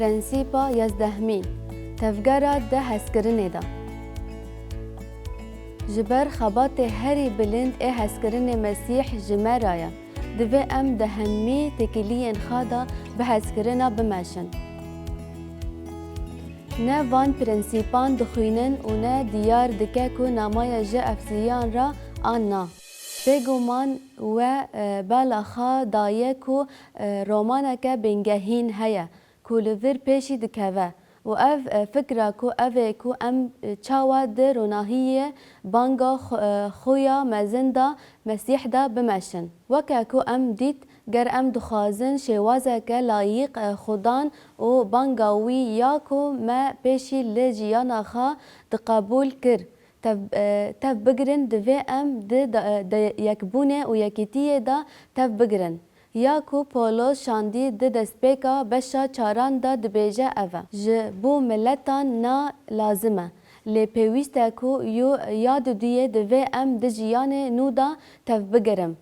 پرنسیپا یازدهمین تفگرا ده هسکرنه دا جبر خبات هری بلند هسکرن مسیح جمرایا دوی ام ده همی تکیلین خادا به هسکرنا بمشن نه وان پرنسیپان دخوینن و نه دیار دکه که نمای جه افزیان را آنا بگومان و بالاخا دایه که رومانه که بنگهین هیا که لور پیشی دکوه و اف فکره که اوه که ام چاوا ده روناهی بانگا خویا مزنده مسیح دا بمشن وکه که ام دید گر ام دخوازن شوازه که لایق خودان و بانگاوی یا که ما پیشی لجیانا خوا دقبول کر تف بگرن دوی ام ده یکبونه و یکیتیه دا تف بگرن یا که پولوس شاندی ده دستپیکا بشا چاران دا دبیجه اوه بو ملتان نا لازمه لی پیوسته که یاد دیه دوی ام ده جیان نو دا تف بگرم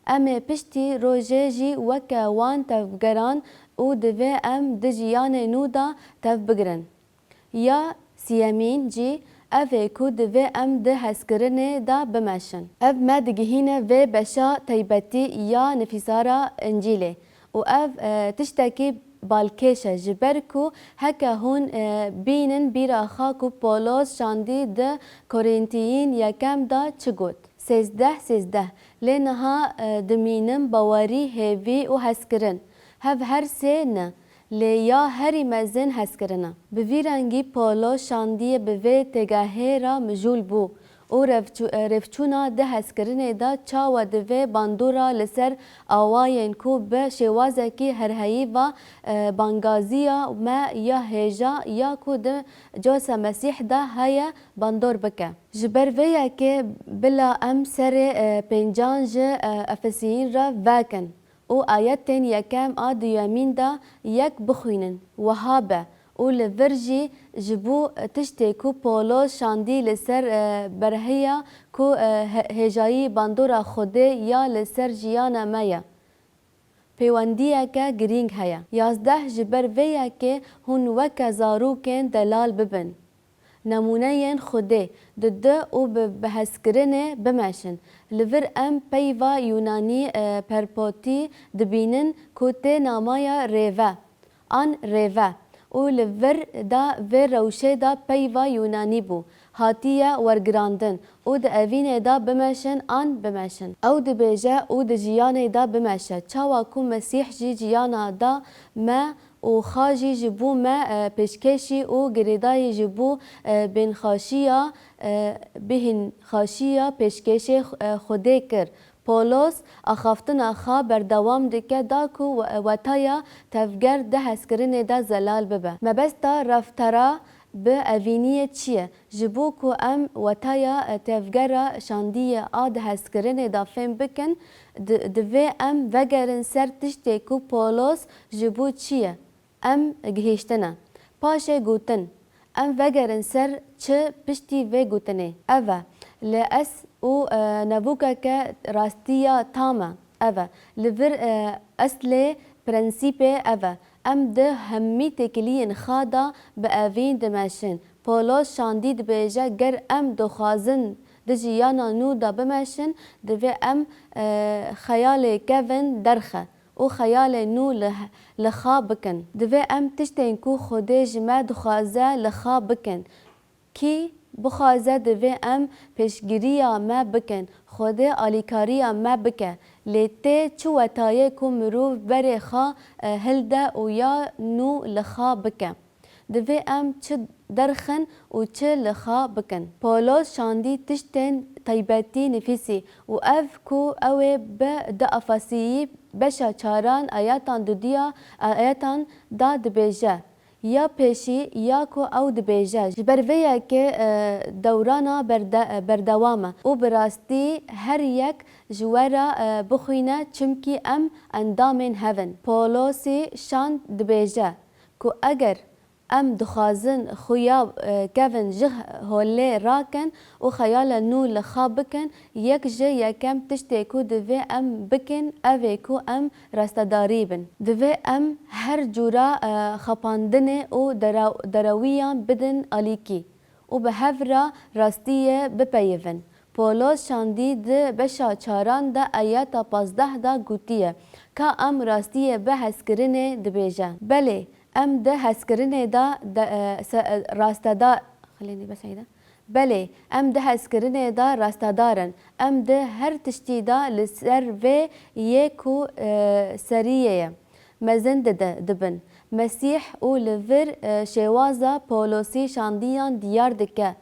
ام پشتی روژه جی وکه وان تفگران او دوی ام ده جیان نو دا تف بگرن یا سیامین جی اوه که دوی ام ده هسکرنه دا بمشن او ما دگهینه و بشا تیبتی یا نفیسارا انجیله و او تشتکی بالکشه جبر که هکه هون بینن بیراخا که پولوس شاندی ده کورینتیین یکم دا چه گوت 13 لینها دمینم باوری هیوی و هسکرن هر سه نه لیا هری مزن هسکرنا بویرانگی پولو شاندی بوی تگاهی را مجول بو او رفچونا ده هسکرنه دا چاوا دوی باندورا لسر آواین کو به شوازکی هرهایی و بانگازیا ما یا هیجا یا کو ده جوسا مسیح دا هیا باندور بکه جبر ویا که بلا ام سر پنجانج افسیین را واکن او آیتین یکم آدیامین دا یک بخوینن وهابه او لورجی جبو تشتی کو پولوس شاندی لسر برهیا کو هجایی باندورا خوده یا لسر جیانا مایا پیوندیه که گرینگ هیا 11 جبر ویا که هون وکه زاروکن دلال ببن نمونه خوده ده او به هسکرنه بمشن لور ام پیوا یونانی پرپوتی دبینن کوته نامایا ریوه آن ریوه او لور دا و روشه دا پیوا یونانی بو هاتیه ورگراندن او ده اوینه دا بمشن آن بمشن او ده بیجه او ده جیانه دا بمشه چاوا کو مسیح جی جیانا دا ما و خاجی جبو ما پیشکشی و گریدای جبو بین خاشیا پیشکشی خوده کر پولوس اخافتن اخا بردوام دکه دا کو وطایا تفگر ده هسکرین دا زلال ببه مبستا رفترا به اوینیه چیه جبو کو ام وطایا تفگر شاندیه آد هسکرین دا فهم بکن دوی ام وگرن سر تشتی کو پولوس جبو چیه ام گهیشتنه پاشه گوتن ام وگرن سر چه پشتی و گوتنه اوه لأس او نبوکه که راستیا تامه اوه لور اصل پرنسیپ اوه ام ده همی تکلین خادا به اوین دمشن پولوس شاندید بیجه گر ام دخوازن ده جیانا نو دا بمشن دوی ام خیال کون درخه او خیال نو لخا بکن دوی ام تشتین کو خوده جمع دخوازه لخا بکن کی بخوازه دوی ام پیشگیریا ما بکن خوده آلیکاریا ما بکن لیته چو وطایه کو مروف بره خوا هلده او یا نو لخا بکن دوی ام چه درخن و چه لخا بکن پولوس شاندی تشتین طیبتی نفیسی و اف کو اوه به ده افاسیی بشا چاران آیاتان دودیا آیاتان دا دبیجه یا پیشی یا کو او دبیجه جبر ویا که دورانا بردوامه او براستی هر یک جوارا بخوینه چمکی ام اندامین هون پولوسی شان دبیجه کو اگر ام دخوازن خویا کون جه هوله راکن و خیال نو لخا بکن یک جه یکم تشتی کو دوی ام بکن اوه کو ام راستداری بن دوی ام هر جورا خپاندن و درویان بدن آلیکی و به هفرا راستیه بپیون پولس شاندی ده بشا چاران ده آیاتا 15 ده گوتیه که ام راستیه به هسکرینه دبیجه بله ام ده هسکرینه ده راستدار خليني بس هيدا بله ام ده هسکرینه ده راستدارن ام ده هر تشتی ده لسر و یکو سریه مزند ده دبن مسیح او لور شوازا پولوسی شاندیان دیار دکه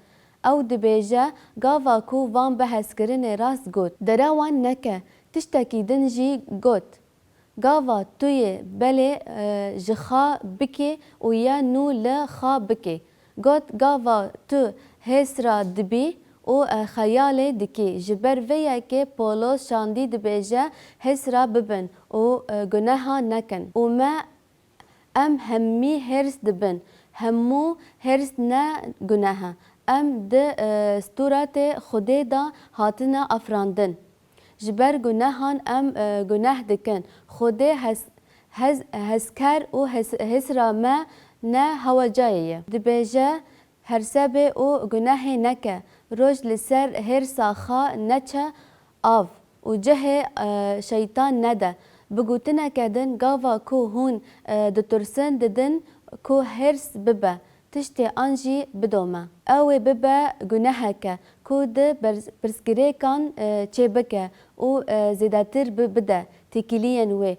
او دبیجه گاوا کو وان به هسکرین راست گوت دراوان نکه تشتکی دنجی گوت گاوا توی بله جخا بکی و یا نو لخا بکی گوت گاوا تو هسرا دبی و خیال دکی جبر ویا که پولوس شاندی دبیجه هسرا ببن و گناها نکن و ما ام همی هرس دبن همو هرس نه گناها ام ده ستورات خوده دا هاتنا افراندن جبر گناهان ام گناه دکن خوده هزکر و هسرا ما نه هوا جایه دبیجه هر سبه و گناه نکه روش لسر هر ساخا نچه آف و جه شیطان نده بگوتنه کدن گاوا کو هون دترسن ددن کو هرس ببه تشتی آنجی بدومه اوه ببه گناه که کو ده برسگره کان چه بکه و زیداتر بده تکیلین و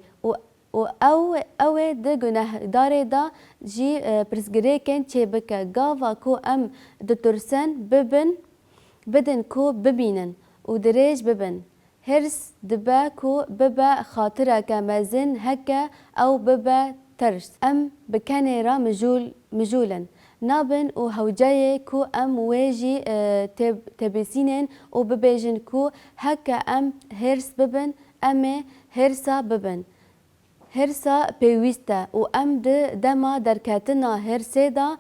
اوه ده گناه داره دا جی برسگره کن چه بکه گاوا کو ام دترسن بدن کو ببینن و دریج ببن هرس دبا کو ببا خاطره كمازن هكا او ببا ترس ام بكاني را مجولا نابن و هوجاي كو ام واجي تبسينن و ببيجن كو هكا ام هرس ببن ام هرسا ببن هرسا بيويستا و ام دما دركاتنا هرسي دا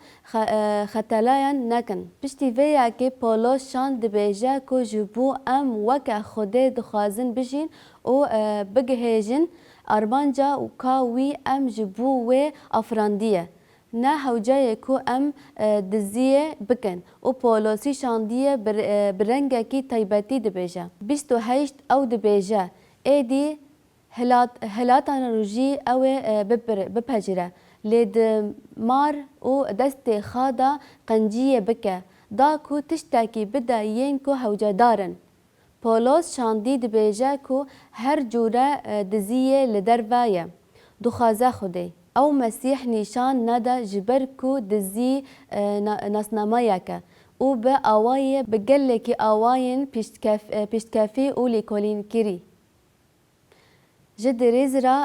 ختلايان نكن بشتي فيا كي بولوس شان دبيجا كو جبو ام وكا خده دخوازن بجين و بگهيجن اربانجا و كاوي ام جبو و افرانديه نا هوجاي كو ام دزيه بكن و بولوسي شانديه برنگا كي تايبتي دبيجا 28 او دبيجا ايدي هلاتان روجی او بپجره لید مار و دست خادا قنجیه بکه دا کو تشتاکی بدا ین کو هوجه دارن پولوس شاندی دبیجه کو هر جوره دزیه لدروایه دخوازه خوده او مسیح نشان نده جبر کو دزی ناسنامایه که او به آوایه بگله که آواین پیشتکافی او لیکولین کری جد ريزرا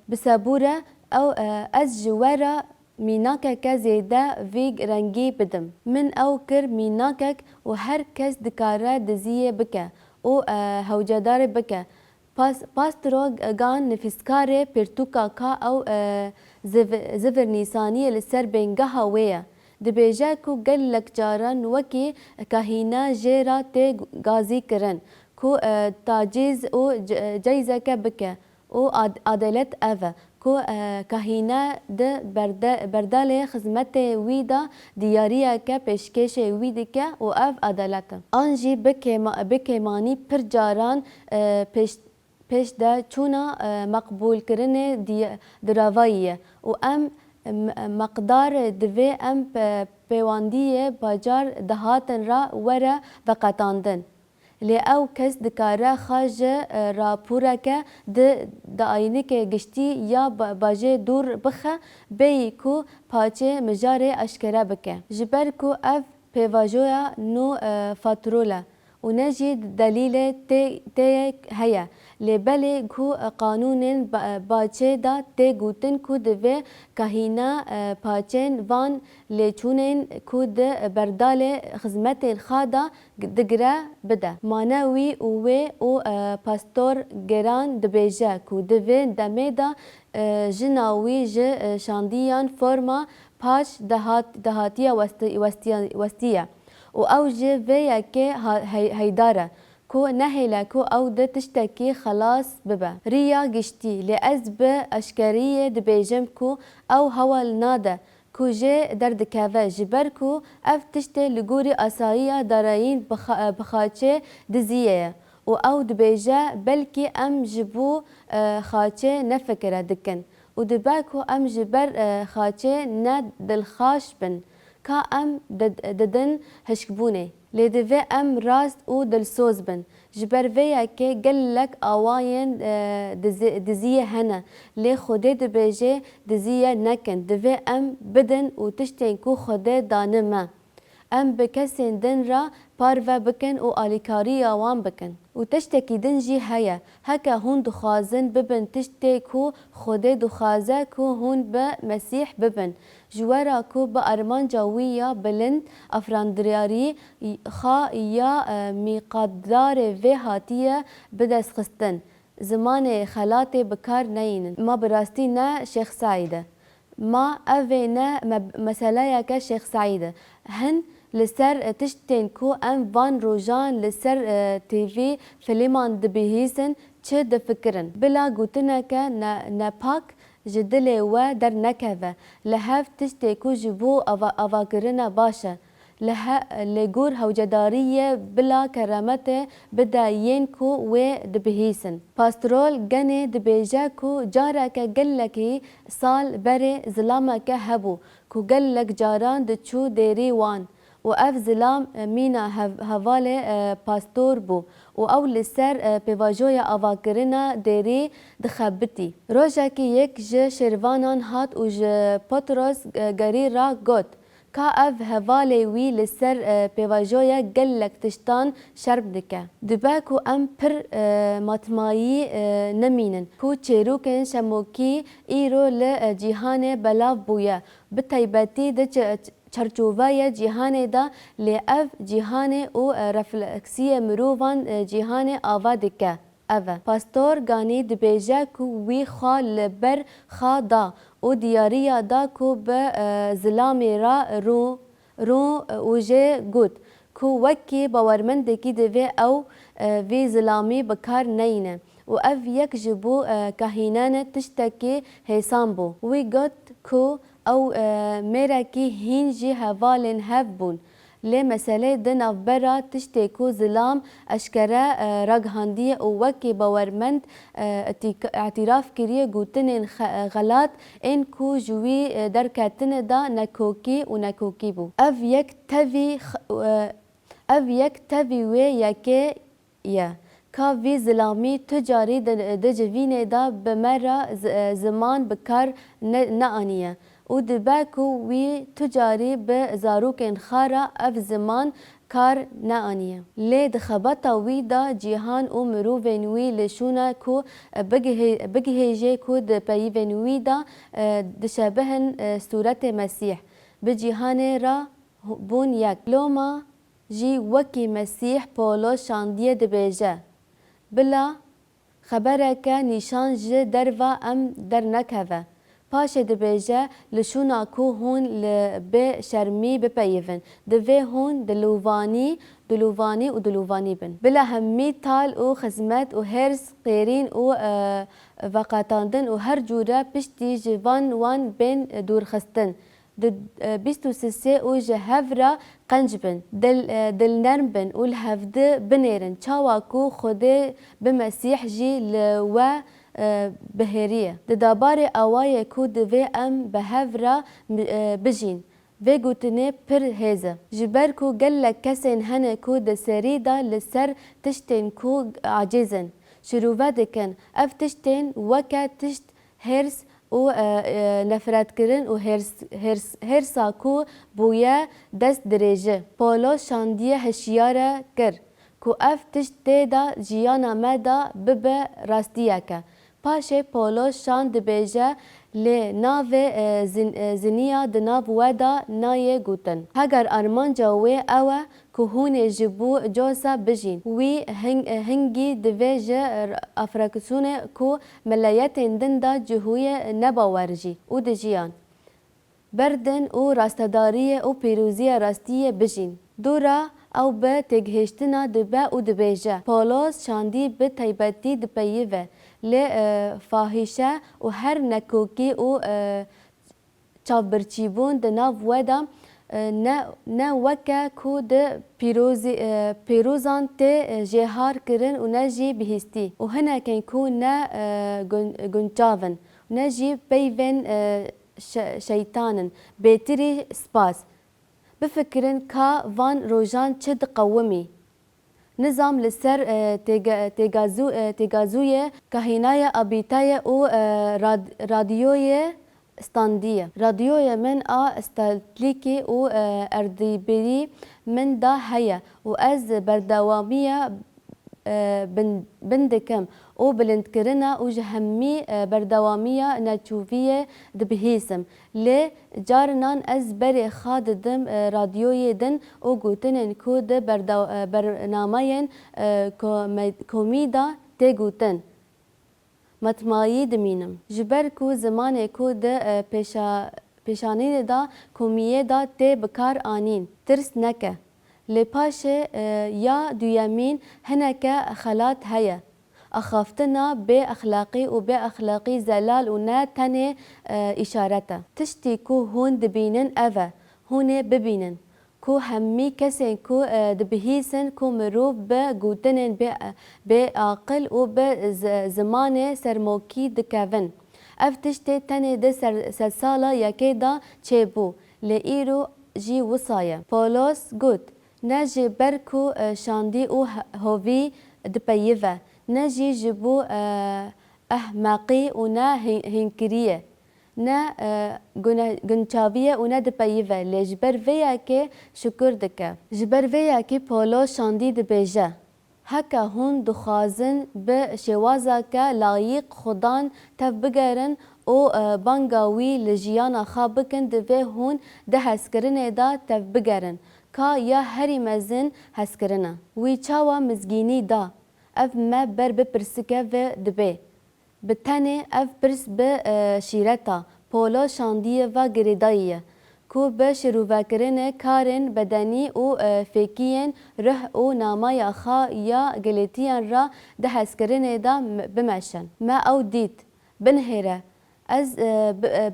بسابورة أو أز جوارا ميناكك زيدا فيق رنجي بدم من أو كر ميناكك وهر كس دكارا دزية بكا و هوجدار بكا باسترو غان نفسكاري بيرتوكا كا أو زفر نيسانية لسر بينجها ويا دبيجاكو قلك جاران وكي كاهينا جيرا تي غازي كرن كو تاجيز و جايزة بك و عدالت أفا كو كهينة ده بردال خدمت ويدا ديارية كبشكش ويدك و أف عدالت أنجي بكماني پر جاران پیش ده چونا مقبول کرن دراواییه و ام مقدار دوی ام پیواندیه باجار دهاتن را وره و قطاندن لی او کس دکاره خاج راپوره که ده آینه که گشتی یا باجه دور بخه بی کو پاچه مجاره اشکره بکه جبر کو اف پیواجویا نو فاتروله و نجی دلیل تی هیا لبلی کو قانون باچه دا تی گوتن کو دوی کهینا پاچین وان لچونین کو ده بردال خدمت خادا دگره بده. مانوی اوه او پاستور گران دبیجه کو دوی دمه دا جناوی ج شاندیان فرما پاچ دهاتیا وستیه و او جه وی که هیداره کو نهلا کو او ده تشتكي خلاص ببا ريا گشتي لأز بأشكرية دبيجم کو او هوال ناده کو جه درد كافه جبر کو اف تشتي لغوري أسايا دارين بخاچه دزيه و او دبيجه بلكي ام جبو خاچه نفكره دكن و دباكو ام جبر خاچه ند دلخاش بن کا ام ددن هشكبونه لدوی ام راست او دلسوز بن جبر ویا که گلک آواین دزیه هنه لی خوده دبیجه دزیه نکن دوی ام بدن و تشتین کو خوده دانمه ام بکسین دن را پارو بکن و آلیکاری آوان بکن و تشتکی دن جی هیا هکا هون دخوازن ببن تشتی کو خوده دخوازه کو هون به مسیح ببن جوارا کو با ارمان جاوی بلند افراندریاری خا یا میقدار و هاتیه بدست خستن زمان خلات بکار نین ما براستی نه شیخ سعیده ما اوه نه مسئله که شیخ سعیده هن لسر تشتین کو ام وان روجان لسر تیوی فیلمان دبیهیسن چه دفکرن بلا گوتنه که نپاک جدله و در نکوه لحف تشتی کو جبو اواگرنه باشه لگور هوجداریه بلا کرامت بداین کو و دبهیسن پاسترول گنه دبیجه کو جاره که گلکی سال بره ظلامه که هبو کو گلک جاران دچو دیری وان و اف ظلام مینا حواله پاستور بو و او لسر پیواجوی آواگرنا دیری دخبتی روژه که یک ج شروانان هات و ج پتروس گری را گوت که اف حواله وی لسر پیواجوی گلک تشتان شرب دکه دباکو ام پر ماتمایی نمینن کو چیروکن شموکی ایرو لجیهان بلاف بویا بطیبتی ده چرچوبای جهان دا لعف جهان او رفلکسی مروان جهان آوادکه اوه پاستور گانی دبیجه کو وی خا لبر خا دا او دیاریا دا کو به ظلامی را رو اوجه گود کو وکی باورمندکی دوی او وی ظلامی بکار نینه و اف یک جبو کهینان تشتکی حسان بو وی گود کو او میرکی هینجی حوالین هف بون لی مسئله دن افبرا تشتی کو ظلام اشکره رگهاندی او وکی باورمند اعتراف کریه گوتن غلط این کو جوی درکتن دا نکوکی و نکوکی بو اف یک توی وی یکی یا که وی ظلامی تجاری ده جوینه دا بمرا زمان بکار نانیه و دباکو وی تجاری به زاروکن خارا اف زمان کار نانیه لی دخبتا وی دا جیهان و مروفن وی لشونه کو بگهیجه کو دپیون وی دا دشبهن صورت مسیح بجیهان را بون یک لوما جی وکی مسیح پولو شاندیه دبیجه بلا خبره که نیشان جه دروا ام در نکوه پاشه دبیجه لشونا کو هون به شرمی بپیون دوی هون دلووانی و دلووانی بن بلا همی تال و خزمت و هرس قیرین و وقتاندن و هر جوره پشتی جوان وان بین دورخستن بیست و سه او جهورا قنج بن دل نرم بن و الهفده بنیرن چاوا کو خوده بمسیح جی لوا بهریه ددابار اوای کو دوی ام بهورا بجین و گوتنه پر هزه جبر کو گل کسین هنه کو د سری دا لسر تشتین کو عاجزن شروع دکن اف تشتین وکا تشت هرس و نفرت کردن و هرسا کو بویا دست درجه پولو شاندیه هشیاره کر کو اف تشت تیدا جیانا مدا ببه راستیکه. پاشه پولوس شان دبیجه لی ناو زنیا دناو ودا نایه گوتن. هگر ارمان جاوه اوه که هون جبو جوسا بجین. وی هنگی دویجه افراکسونه که ملیت دن دا جهوی نباورجی او دجیان. بردن او راستداری او پیروزی راستی بجین. دورا او به تگهشتنا دبه او دبیجه. پولوس شاندی به تایبتی دپیوه. لی فاحشه و هر نکوکی و چاوبرچیبون دناو ودا نه وکه کو ده پیروزان ته جهار کرن و نه جی بهستی و هنکن کو نه گنچاون نه جی پیون شیطانن بهتری سپاس بفکرن که وان روژان چه دقومی نظام لسر تگازوی کهینای آبیتای او رادیوی استاندیه. رادیوی من استاتلیکی او اردیبری من دا هیا و از بردوامیه بندکم او بلند کرنا او جهمی بردوامیه نچوفیه دبهیسم لی جارنان از بری خاد دم رادیوی دن او گوتنن کو ده برنامهین کومیدا تی گوتن مطمئی دمینم جبر کو زمان کو ده پیشانی دا کومیه دا تی بکار آنین ترس نکه لپاشه یا دویمین هنکه خلات هیا اخافتنا به اخلاقی و به اخلاقی زلال و نه تنه اشارته تشتی کو هون دبینن اوه هونه ببینن کو همی کسین کو دبهیسن کو مروف به گوتنن به عقل و به زمان سرموکی دکون اف تشتی تنه ده سرسالا یکی دا چه بو لیرو جی وصایه پولوس گوت نجی برکو شاندی او هوی دپیوه نجی جبو احمقی و نه هنکریه نه گنچاویه و نه دپیوه لی جبر ویا که شکر دکه جبر ویا که پولوس شاندی دبیجه هکا هون دخوازن به شوازا که لایق خودان تف بگرن او بانگاوی لجیانا خواب بکن دوی هون ده هسکرنه دا تف بگرن که یا هری مزن هسکرنه وی چاوا مزگینی دا اف ما بر بپرسکه و دبی بتنه اف پرس به شیرتا پولو شاندیه و گریداییه کو به شروع کارن بدنی و فکیین ره و نامای خا یا گلیتیان را ده هسکرنه دا بمشن ما او دید بنهره از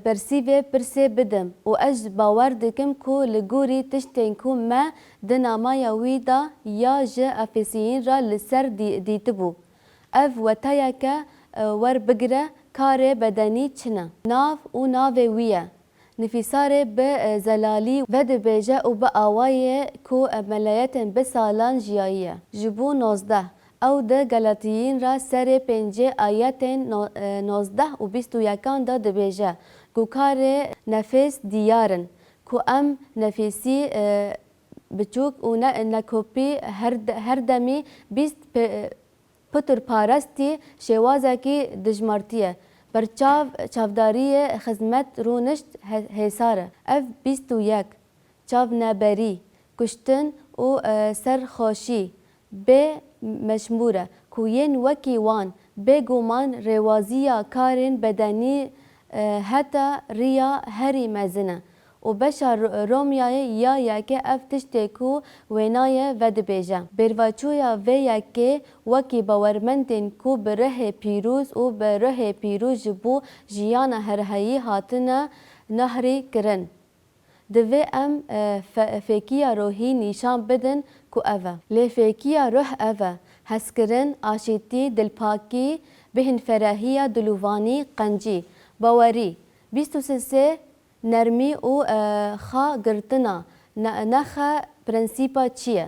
برسیوه پرسه بدم و از باور دکم کو لگوری تشتین کو ما ده نامای وی دا یا جه افسیین را لسر دیتبو اف وطایا که ور بگره کار بدنی چنه ناف و ناو ویه نفیساره به زلالی و دبیجه و به آوایه کو ملیتن به سالان جیاییه جبو 19 او ده گلاتیین را سر 5 آیت 19 و 21 دا دبیجه گو کار نفس دیارن کو ام نفیسی بچوک و نکوپی هر دمی 20 پتر پارستی شوازه کی دجمارتیه بر چاوداری خدمت رونشت حساره اف 21 چاو نبری کشتن و سرخوشی به مشموره کوین وکی وان به گومان روازیا کارن بدنی حتی ریا هری مزنه و بشار رومیای یا یکی افتشتی کو وینای ود بیجه برواچویا و یکی وکی باورمندین کو بره پیروز و بره پیروز جبو جیان هرهایی هاتنه نهری کرن دوی ام فکیه روحی نشان بدن کو اوه لی فکیه روح اوه هسکرن آشیتی دلپاکی بهن فراهیه دلووانی قنجی باوری 23 نرمی و خا گرتنا نخا پرنسیپا چیه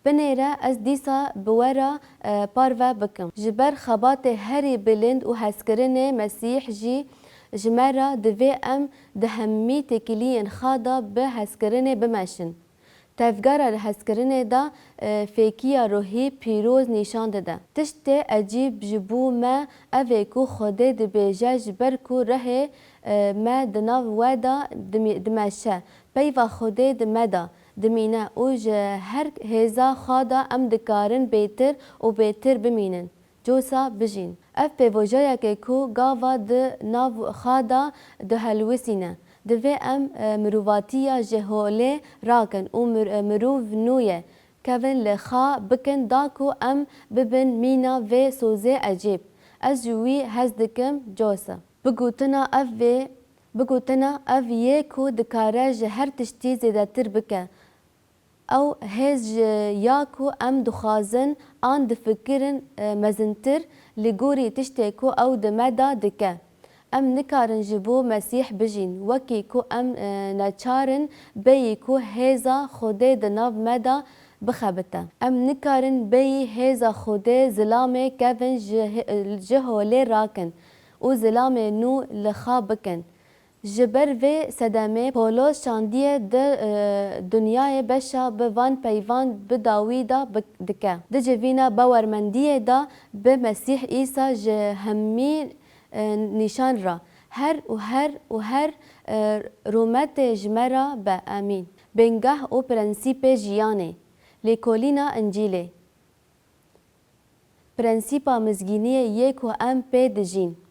بنیره از دیسا بورا پاروا بکم جبر خبات هری بلند و هسکرن مسیح جی جمرا دوی ام دهمی تکلین خادا به هسکرن بمشن تفگارا لحسکرینه دا فیکیا روحی پیروز نشان داده. تشت عجیب جبو ما اوه کو خوده دبیجه جبر کو ره ما دناو ودا دمشه پیوا خوده دمدا دمینه اوج هر هزا خادا ام دکارن بیتر و بیتر بمینن جوسا بجین. اف پیوجایا که کو گاوا د ناو خادا ده هلوسینه. دوی ام مرواتیا جهوله راکن و مروف نویه کون لخا بکن داکو ام ببن مینا و سوزه عجیب. از جوی هز دکم جوسا. بگوتنا اف یکو دکاره جهر تشتی زیده تر بکه. او هز یاکو ام دخازن آن دفکرن مزنتر لگوری تشتی کو او دمدا دکه. ام نکارن جبو مسیح بجین وکی کو ام نچارن بی کو هزا خوده دناو مدا بخبته. ام نکارن بی هزا خوده ظلامه کون جهوله راکن و ظلامه نو لخا بکن. جبر و صدمه پولوس شاندیه ده دنیای بشا بوان پیوان بداوی دا دکه. ده جوینا باورمندیه دا به مسیح عیسی جهمی نشان را هر رومت جمرا به امین بنگاه او پرنسیپ جیانه لیکولینا انجیله پرنسیپا مزگینی یک و ام پی دجین